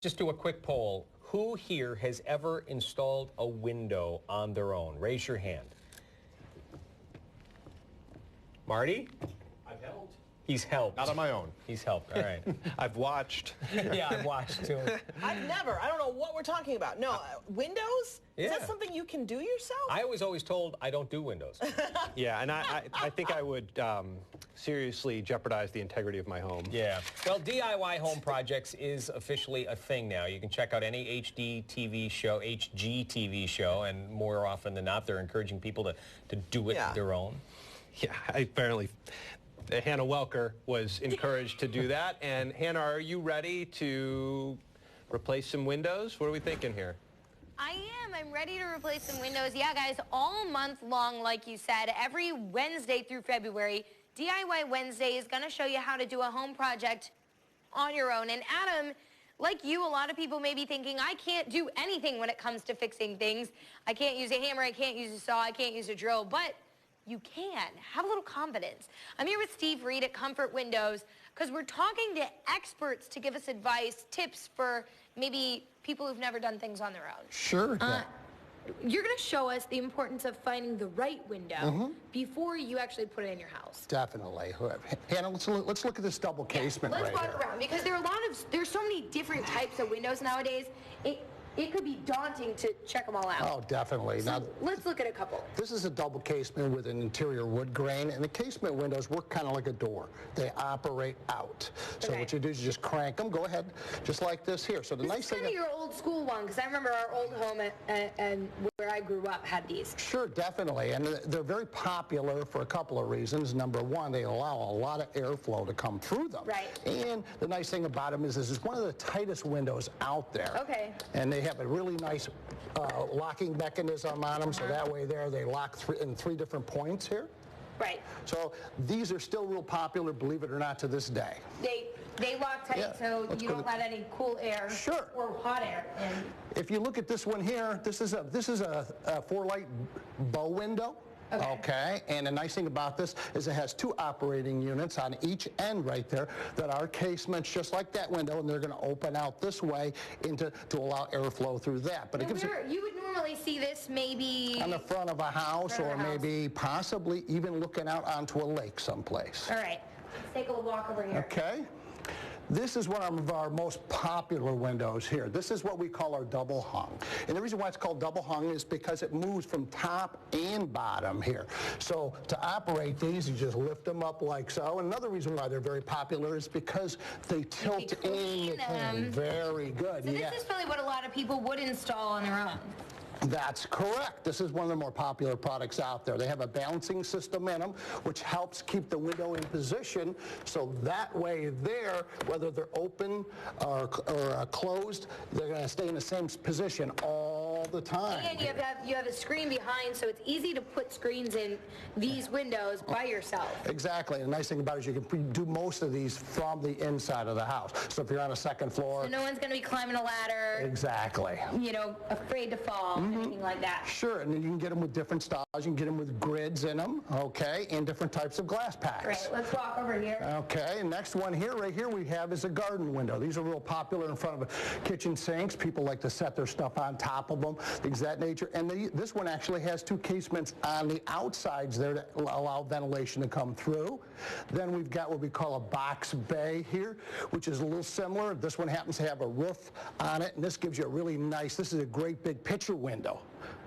Just do a quick poll. Who here has ever installed a window on their own? Raise your hand. Marty? I've helped. He's helped. Not on my own. He's helped. All right. I've watched. Yeah, I've watched too. I've never. I don't know what we're talking about. No, windows? Yeah. Is that something you can do yourself? I was always told I don't do windows. Yeah, and I think I would seriously jeopardize the integrity of my home. Yeah. Well, DIY home projects is officially a thing now. You can check out any HGTV show, and more often than not, they're encouraging people to do it their own. Yeah, apparently Hannah Welker was encouraged to do that. And Hannah, are you ready to replace some windows? What are we thinking here? I am. I'm ready to replace some windows. Yeah, guys, all month long, like you said, every Wednesday through February, DIY Wednesday is going to show you how to do a home project on your own. And Adam, like you, a lot of people may be thinking, I can't do anything when it comes to fixing things. I can't use a hammer, I can't use a saw, I can't use a drill, but you can. Have a little confidence. I'm here with Steve Reed at Comfort Windows because we're talking to experts to give us advice, tips for maybe people who've never done things on their own. Sure. You're going to show us the importance of finding the right window before you actually put it in your house. Definitely. Hannah, let's look at this double casement right here. Let's walk around because there's so many different types of windows nowadays. It could be daunting to check them all out. Oh, definitely. So now, let's look at a couple. This is a double casement with an interior wood grain, and the casement windows work kind of like a door. They operate out. So what you do is you just crank them. Go ahead, just like this here. So the nice thing. This is kind of your old school one, because I remember our old home and where I grew up had these. Sure, definitely, and they're very popular for a couple of reasons. Number one, they allow a lot of airflow to come through them. Right. And the nice thing about them is this is one of the tightest windows out there. Okay. And they have a really nice locking mechanism on them, so that way they lock in three different points here. Right. So these are still real popular, believe it or not, to this day. They lock tight, so you don't let any cool air or hot air in. If you look at this one here, this is a 4-light bow window. Okay, and the nice thing about this is it has two operating units on each end right there that are casements just like that window, and they're going to open out this way to allow airflow through that. But it gives you would normally see this maybe on the front of a house, or maybe possibly even looking out onto a lake someplace. All right, let's take a walk over here. Okay. This is one of our most popular windows here. This is what we call our double hung. And the reason why it's called double hung is because it moves from top and bottom here. So to operate these, you just lift them up like so. And another reason why they're very popular is because they tilt in. Very good. So this is really what a lot of people would install on their own. That's correct. This is one of the more popular products out there. They have a balancing system in them, which helps keep the window in position, so that way there, whether they're open or closed, they're going to stay in the same position all the time. And you have a screen behind, so it's easy to put screens in these windows by yourself. Exactly. The nice thing about it is you can do most of these from the inside of the house. So if you're on a second floor. So no one's going to be climbing a ladder. Exactly. You know, afraid to fall. Anything like that. Sure, and then you can get them with different styles. You can get them with grids in them, okay, and different types of glass packs. Right, let's walk over here. Okay, next one here, right here we have is a garden window. These are real popular in front of kitchen sinks. People like to set their stuff on top of them, things of that nature. And this one actually has two casements on the outsides there to allow ventilation to come through. Then we've got what we call a box bay here, which is a little similar. This one happens to have a roof on it, and this gives you a really nice, this is a great big picture window.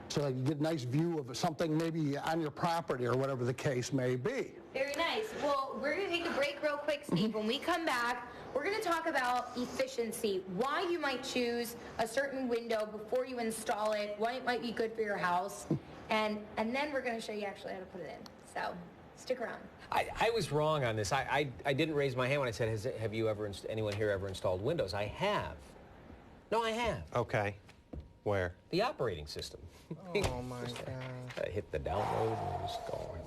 So that you get a nice view of something maybe on your property or whatever the case may be. Very nice. Well, we're going to take a break real quick, Steve. When we come back, we're going to talk about efficiency, why you might choose a certain window before you install it, why it might be good for your house, and then we're going to show you actually how to put it in. So stick around. I was wrong on this. I didn't raise my hand when I said, have you ever, anyone here ever installed Windows? I have. No, I have. Okay. Where? The operating system. Oh my God. Hit the download and just go on.